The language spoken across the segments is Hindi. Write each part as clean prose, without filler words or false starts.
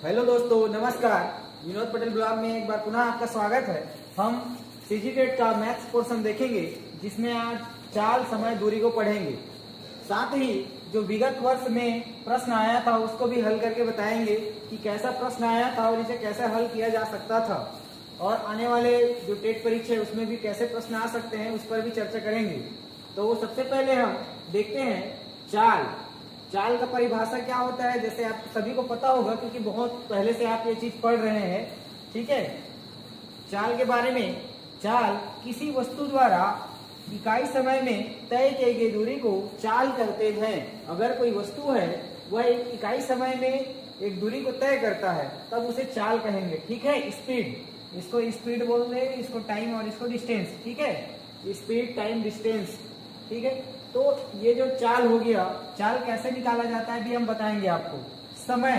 हेलो दोस्तों, नमस्कार। विनोद पटेल ब्लॉग में एक बार पुनः आपका स्वागत है। हम सीजी टेट का मैथ्स पोर्शन देखेंगे, जिसमें आज चाल, समय, दूरी को पढ़ेंगे। साथ ही जो विगत वर्ष में प्रश्न आया था उसको भी हल करके बताएंगे कि कैसा प्रश्न आया था और इसे कैसे हल किया जा सकता था, और आने वाले जो टेट परीक्षा है उसमें भी कैसे प्रश्न आ सकते हैं उस पर भी चर्चा करेंगे। तो सबसे पहले हम देखते हैं चाल। चाल का परिभाषा क्या होता है, जैसे आप सभी को पता होगा क्योंकि बहुत पहले से आप ये चीज पढ़ रहे हैं। ठीक है, चाल के बारे में, चाल किसी वस्तु द्वारा इकाई समय में तय की गई दूरी को चाल कहते हैं। अगर कोई वस्तु है वह एक इकाई समय में एक दूरी को तय करता है तब उसे चाल कहेंगे। ठीक है, स्पीड, इसको स्पीड बोलते हैं, इसको टाइम और इसको डिस्टेंस। ठीक है, स्पीड, टाइम, डिस्टेंस। ठीक है, तो ये जो चाल हो गया, चाल कैसे निकाला जाता है भी हम बताएंगे आपको। समय,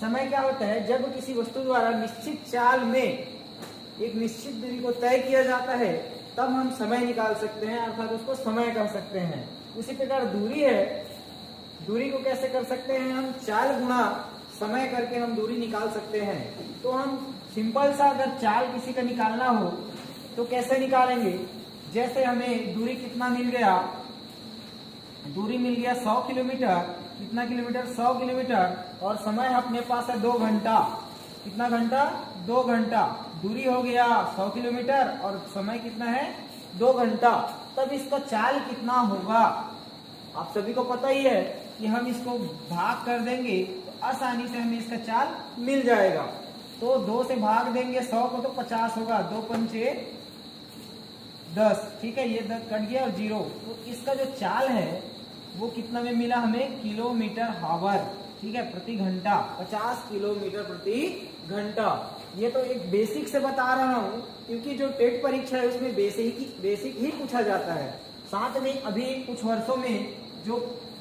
समय क्या होता है, जब किसी वस्तु द्वारा निश्चित चाल में एक निश्चित दूरी को तय किया जाता है तब हम समय निकाल सकते हैं, अर्थात उसको समय कह सकते हैं। उसी प्रकार दूरी है, दूरी को कैसे कर सकते हैं हम, चाल गुणा समय करके हम दूरी निकाल सकते हैं। तो हम सिंपल सा अगर चाल किसी का निकालना हो तो कैसे निकालेंगे, जैसे हमें दूरी कितना मिल गया, दूरी मिल गया 100 किलोमीटर। कितना किलोमीटर, 100 किलोमीटर, और समय अपने पास है 2 घंटा। कितना घंटा, 2 घंटा। दूरी हो गया 100 किलोमीटर और समय कितना है, 2 घंटा। तब इसका चाल कितना होगा, आप सभी को पता ही है कि हम इसको भाग कर देंगे तो आसानी से हमें इसका चाल मिल जाएगा। तो 2 से भाग देंगे 100 को तो 50 होगा, 2 पंचे 10। ठीक है, ये 10 कट गया और 0। तो इसका जो चाल है वो कितना में मिला हमें, किलोमीटर हावर। ठीक है, प्रति घंटा, 50 किलोमीटर प्रति घंटा। ये तो एक बेसिक से बता रहा हूँ क्योंकि जो टेट परीक्षा है उसमें बेसिक ही पूछा जाता है। साथ में अभी कुछ वर्षों में जो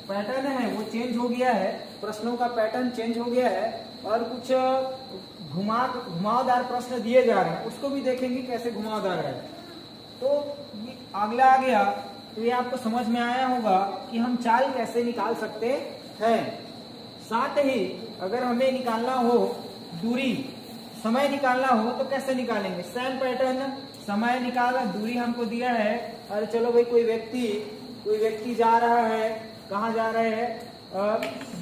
पैटर्न है वो चेंज हो गया है, प्रश्नों का पैटर्न चेंज हो गया है और कुछ घुमावदार प्रश्न दिए जा रहे हैं, उसको भी देखेंगे कैसे घुमावदार है। तो ये अगला आ गया, तो ये आपको समझ में आया होगा कि हम चाल कैसे निकाल सकते हैं। साथ ही अगर हमें निकालना हो दूरी, समय निकालना हो तो कैसे निकालेंगे, सेम पैटर्न। समय निकाला, दूरी हमको दिया है, अरे चलो भाई कोई व्यक्ति जा रहा है, कहाँ जा रहा है,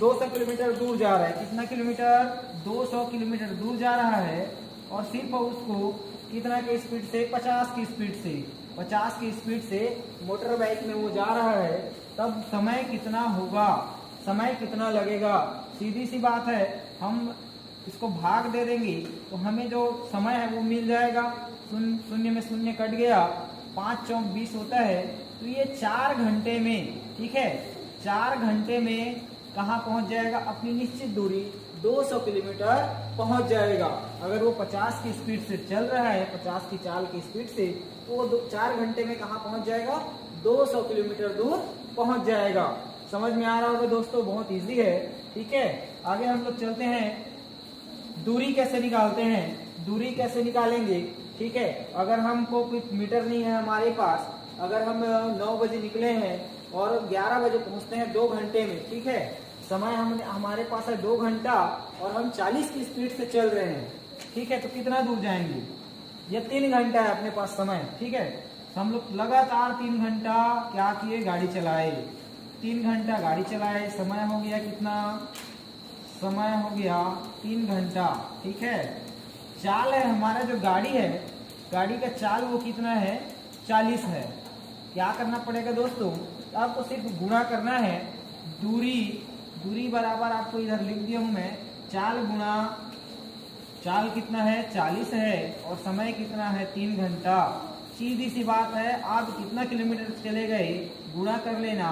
200 किलोमीटर दूर जा रहा है। कितना किलोमीटर, 200 किलोमीटर दूर जा रहा है, और सिर्फ उसको कितना की स्पीड से, 50 की स्पीड से, 50 की स्पीड से मोटर बाइक में वो जा रहा है। तब समय कितना होगा, समय कितना लगेगा, सीधी सी बात है, हम इसको भाग दे देंगे तो हमें जो समय है वो मिल जाएगा। शून्य में शून्य कट गया, 5 चौक 20 होता है। तो ये 4 घंटे में, ठीक है, 4 घंटे में कहाँ पहुंच जाएगा, अपनी निश्चित दूरी 200 किलोमीटर पहुंच जाएगा। अगर वो 50 की स्पीड से चल रहा है, 50 की चाल की स्पीड से, तो वो 4 घंटे में कहाँ पहुंच जाएगा, 200 किलोमीटर दूर पहुंच जाएगा। समझ में आ रहा होगा दोस्तों, बहुत इजी है। ठीक है, आगे हम लोग चलते हैं, दूरी कैसे निकालते हैं। दूरी कैसे निकालेंगे, ठीक है, अगर हमको कोई मीटर नहीं है हमारे पास, अगर हम 9 बजे निकले हैं और 11 बजे पहुंचते हैं 2 घंटे में। ठीक है, समय हमारे पास है 2 घंटा और हम 40 की स्पीड से चल रहे हैं। ठीक है, तो कितना दूर जाएंगे, ये 3 घंटा है अपने पास समय। ठीक है, हम लोग लगातार 3 घंटा क्या किए, गाड़ी चलाए, 3 घंटा गाड़ी चलाए। समय हो गया कितना, समय हो गया 3 घंटा। ठीक है, चाल है हमारा, जो गाड़ी है, गाड़ी का चाल वो कितना है, 40 है। क्या करना पड़ेगा दोस्तों, आपको सिर्फ गुणा करना है, दूरी बराबर आपको इधर लिख दिया हूं मैं, चाल गुणा, चाल कितना है, 40 है, और समय कितना है, 3 घंटा। सीधी सी बात है, आप कितना किलोमीटर चले गए गुणा कर लेना,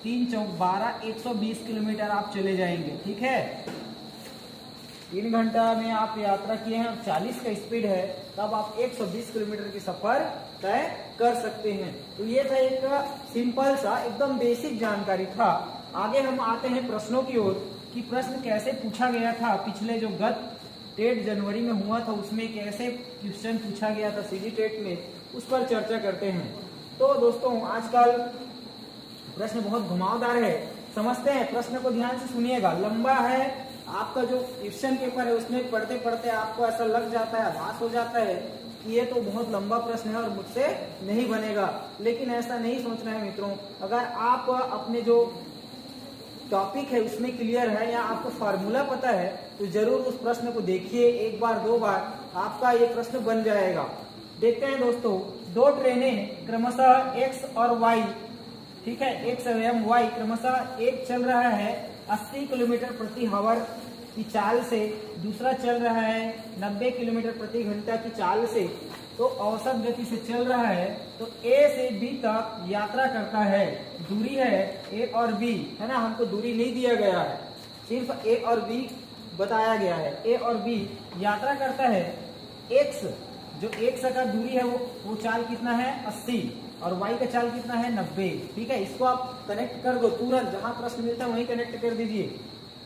3 चौक 12, 120 किलोमीटर आप चले जाएंगे। ठीक है, 3 घंटा में आप यात्रा किए हैं और 40 का स्पीड है, तब आप 120 किलोमीटर की सफर तय कर सकते हैं। तो ये था एक सिंपल सा एकदम बेसिक जानकारी था। आगे हम आते हैं प्रश्नों की ओर कि प्रश्न कैसे पूछा गया था। पिछले जो गत टेट जनवरी में हुआ था उसमें कैसे क्वेश्चन पूछा गया था सीजी टेट में, उस पर चर्चा करते हैं। तो दोस्तों आजकल प्रश्न बहुत घुमावदार है, समझते हैं, प्रश्न को ध्यान से सुनिएगा। लंबा है आपका जो क्वेश्चन पेपर है उसमें पढ़ते पढ़ते आपको ऐसा लग जाता है, आभास हो जाता है कि ये तो बहुत लंबा प्रश्न है और मुझसे नहीं बनेगा। लेकिन ऐसा नहीं सोचना है मित्रों। अगर आप अपने जो टॉपिक है उसमें क्लियर है या आपको फार्मूला पता है तो जरूर उस प्रश्न को देखिए, एक बार दो बार आपका ये प्रश्न बन जाएगा। देखते हैं दोस्तों, दो ट्रेनें क्रमशः एक्स और वाई, ठीक है, एक्स एवं वाई क्रमशः एक चल रहा है 80 किलोमीटर प्रति आवर की चाल से, दूसरा चल रहा है 90 किलोमीटर प्रति घंटा की चाल से, तो औसत गति से चल रहा है, तो ए से बी तक यात्रा करता है। दूरी है ए और बी, है ना, हमको दूरी नहीं दिया गया है, सिर्फ ए और बी बताया गया है। ए और बी यात्रा करता है एक्स, जो एक्स का दूरी है वो चाल कितना है 80 और वाई का चाल कितना है 90। ठीक है, इसको आप कनेक्ट कर दो तुरंत, जहां प्रश्न मिलता है वहीं कनेक्ट कर दीजिए।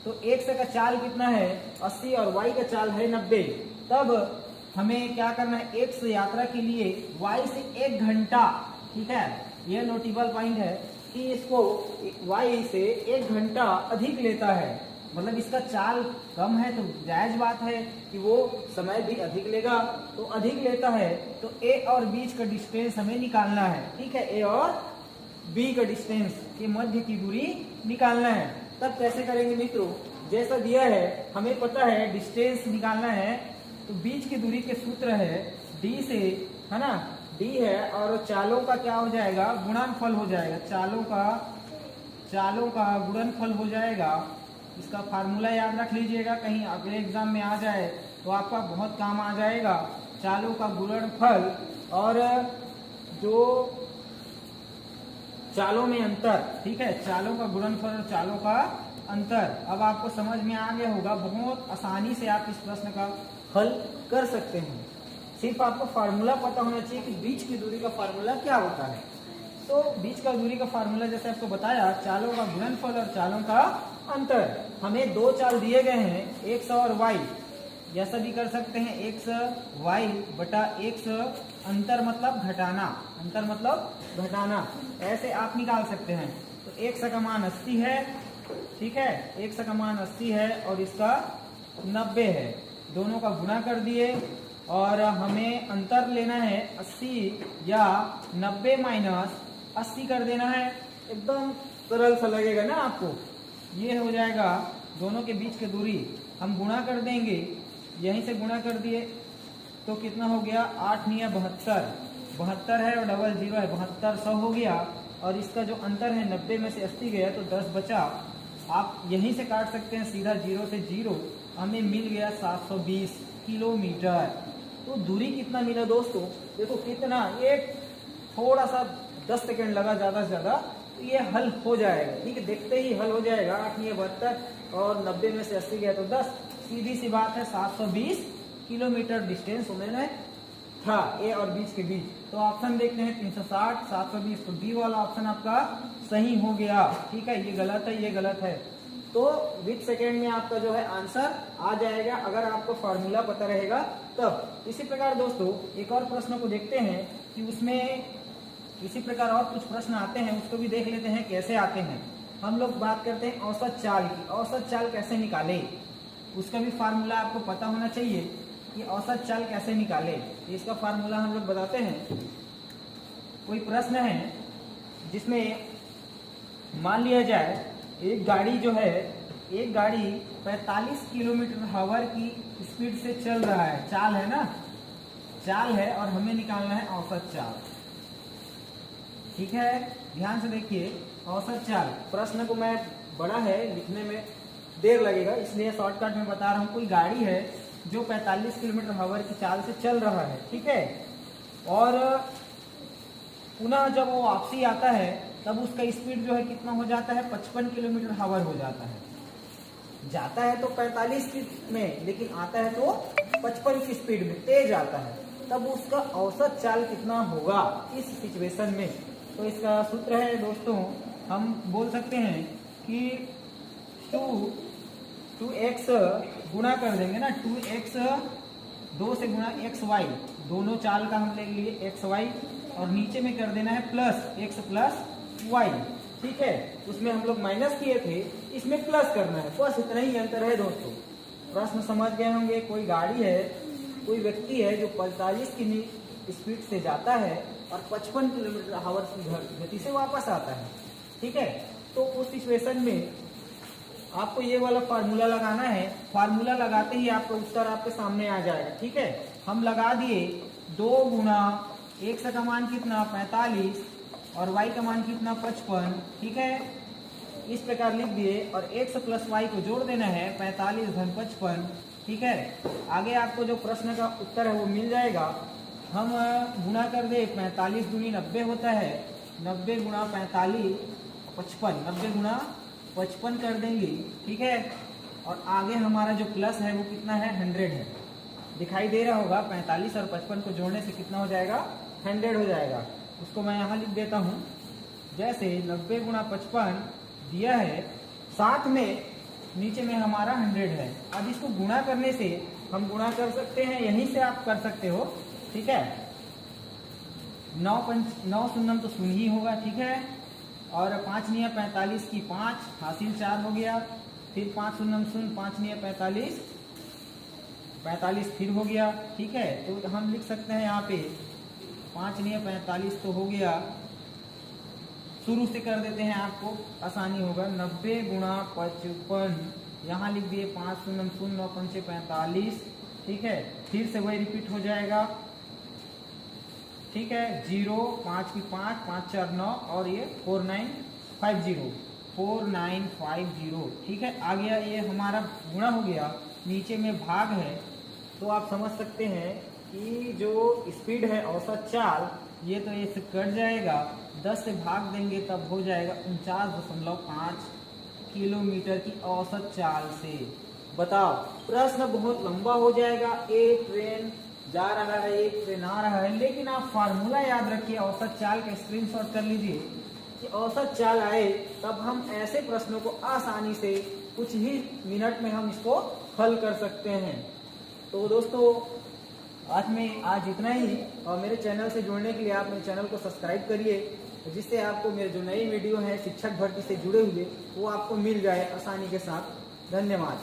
तो एक्स का चाल कितना है 80 और वाई का चाल है 90। तब हमें क्या करना है, एक्स यात्रा के लिए वाई से 1 घंटा, ठीक है, यह नोटेबल पॉइंट है कि इसको वाई से 1 घंटा अधिक लेता है। मतलब इसका चाल कम है तो जायज बात है कि वो समय भी अधिक लेगा, तो अधिक लेता है तो ए और बीच का डिस्टेंस हमें निकालना है। ठीक है, ए और बी का डिस्टेंस के मध्य की दूरी निकालना है। तब कैसे करेंगे मित्रों, जैसा दिया है हमें पता है डिस्टेंस निकालना है, तो बीच की दूरी के सूत्र है डी से, है ना, डी है और चालों का क्या हो जाएगा, गुणनफल हो जाएगा, चालों का गुणनफल हो जाएगा। इसका फार्मूला याद रख लीजिएगा, कहीं अगले एग्जाम में आ जाए तो आपका बहुत काम आ जाएगा। चालों का गुणनफल और जो चालों में अंतर, ठीक है, चालों का गुणनफल और चालों का अंतर। अब आपको समझ में आ गया होगा, बहुत आसानी से आप इस प्रश्न का हल कर सकते हैं। सिर्फ आपको फार्मूला पता होना चाहिए कि बीच की दूरी का फार्मूला क्या होता है। तो बीच का दूरी का फार्मूला जैसे आपको बताया, चालों का गुणनफल और चालों का अंतर। हमें दो चाल दिए गए हैं एक्स और वाई, जैसा भी कर सकते हैं एक्स वाई बटा एक्स, अंतर मतलब घटाना, अंतर मतलब घटाना, ऐसे आप निकाल सकते हैं। तो एक्स का मान 80 है, ठीक है, एक्स का मान 80 है और इसका 90 है, दोनों का गुणा कर दिए और हमें अंतर लेना है 80 या 90 माइनस 80 कर देना है। एकदम सरल सा लगेगा ना आपको, ये हो जाएगा दोनों के बीच की दूरी, हम गुणा कर देंगे, यहीं से गुणा कर दिए तो कितना हो गया 8 9 72, 72 है और डबल 0 है, 72 100 हो गया। और इसका जो अंतर है 90 में से 80 गया तो 10 बचा, आप यहीं से काट सकते हैं सीधा 0 से 0, हमें मिल गया 720 किलोमीटर। तो दूरी कितना मिला दोस्तों, देखो कितना, ये थोड़ा सा 10 सेकेंड लगा ज्यादा से ज्यादा, तो ये हल हो जाएगा। ठीक है, देखते ही हल हो जाएगा। 8 9 72 और 90 में से 80 गया तो 10, सीधी सी बात है 720 किलोमीटर डिस्टेंस उन्होंने था ए और बीच के बीच। तो ऑप्शन देखते हैं 360 720, तो डी वाला ऑप्शन आपका सही हो गया। ठीक है, ये गलत है, ये गलत है। तो विथ सेकेंड में आपका जो है आंसर आ जाएगा अगर आपको फार्मूला पता रहेगा तब। इसी प्रकार दोस्तों एक और प्रश्न को देखते हैं कि उसमें इसी प्रकार और कुछ प्रश्न आते हैं, उसको भी देख लेते हैं कैसे आते हैं। हम लोग बात करते हैं औसत चाल की। औसत चाल कैसे निकाले, उसका भी फार्मूला आपको पता होना चाहिए कि औसत चाल कैसे निकाले। इसका फार्मूला हम लोग बताते हैं। कोई प्रश्न है जिसमें मान लिया जाए एक गाड़ी जो है, एक गाड़ी 45 किलोमीटर आवर की स्पीड से चल रहा है, चाल है ना, चाल है, और हमें निकालना है औसत चाल। ठीक है, ध्यान से देखिए, औसत चाल। प्रश्न को मैं बड़ा है, लिखने में देर लगेगा इसलिए शॉर्टकट में बता रहा हूँ। कोई गाड़ी है जो 45 किलोमीटर आवर की चाल से चल रहा है, ठीक है, और पुनः जब वो वापसी आता है तब उसका स्पीड जो है कितना हो जाता है, 55 किलोमीटर आवर हो जाता है। जाता है तो 45 की में, लेकिन आता है तो 55 की स्पीड में, तेज आता है। तब उसका औसत चाल कितना होगा इस सिचुएशन में। तो इसका सूत्र है दोस्तों, हम बोल सकते हैं कि 2x गुणा कर देंगे ना, 2x 2 से गुणा xy, दोनों चाल का हम ले लिए xy, और नीचे में कर देना है प्लस x प्लस y। ठीक है, उसमें हम लोग माइनस किए थे, इसमें प्लस करना है, बस इतना ही अंतर है दोस्तों। प्रश्न समझ गए होंगे। कोई गाड़ी है, कोई व्यक्ति है जो 45 की स्पीड से जाता है और 55 किलोमीटर आवर की गति से वापस आता है, ठीक है। तो उस सिचुएशन में आपको ये वाला फार्मूला लगाना है। फार्मूला लगाते ही आपका उत्तर आपके सामने आ जाएगा, ठीक है। हम लगा दिए 2 गुना x का मान कितना 45 और y का मान कितना 55, ठीक है। इस प्रकार लिख दिए और x प्लस y को जोड़ देना है 45 धन 55, ठीक है। आगे आपको जो प्रश्न का उत्तर है वो मिल जाएगा। हम गुणा कर दे 45 दूनी 90 होता है, 90 गुणा 45 55, 90 गुणा 55 कर देंगे, ठीक है। और आगे हमारा जो प्लस है वो कितना है 100 है, दिखाई दे रहा होगा। 45 और 55 को जोड़ने से कितना हो जाएगा 100 हो जाएगा। उसको मैं यहाँ लिख देता हूँ। जैसे 90 गुणा 55 दिया है, साथ में नीचे में हमारा 100 है। अब इसको गुणा करने से हम गुणा कर सकते हैं, यहीं से आप कर सकते हो, ठीक है। 9 शून्यम तो शून्य ही होगा, ठीक है। और 5 निया 45 की 5 हासिल 4 हो गया, फिर 5 शून्यम शून्य 5 निया 45 फिर हो गया, ठीक है। तो हम लिख सकते हैं यहाँ पे 5 निया 45 तो हो गया। शुरू से कर देते हैं, आपको आसानी होगा। 90 गुणा 55 यहाँ लिख दिए 5 शून्य शून्य 9 पंचे 45, ठीक है। फिर से वही रिपीट हो जाएगा, ठीक है। 0 5 की 5 5 4 9 और ये 4950, ठीक है। आ गया, ये हमारा गुणा हो गया। नीचे में भाग है, तो आप समझ सकते हैं कि जो स्पीड है औसत चाल, ये तो इससे कट जाएगा। 10 से भाग देंगे तब हो जाएगा 49.5 किलोमीटर की औसत चाल से। बताओ, प्रश्न बहुत लंबा हो जाएगा। एक ट्रेन जा रहा है, एक ट्रेन आ रहा है, लेकिन आप फार्मूला याद रखिए, औसत चाल का स्क्रीनशॉट कर लीजिए कि औसत चाल आए तब हम ऐसे प्रश्नों को आसानी से कुछ ही मिनट में हम इसको हल कर सकते हैं। तो दोस्तों, आज इतना ही। और मेरे चैनल से जुड़ने के लिए आप मेरे चैनल को सब्सक्राइब करिए, जिससे आपको मेरे जो नई वीडियो है शिक्षक भर्ती से जुड़े हुए वो आपको मिल जाए आसानी के साथ। धन्यवाद।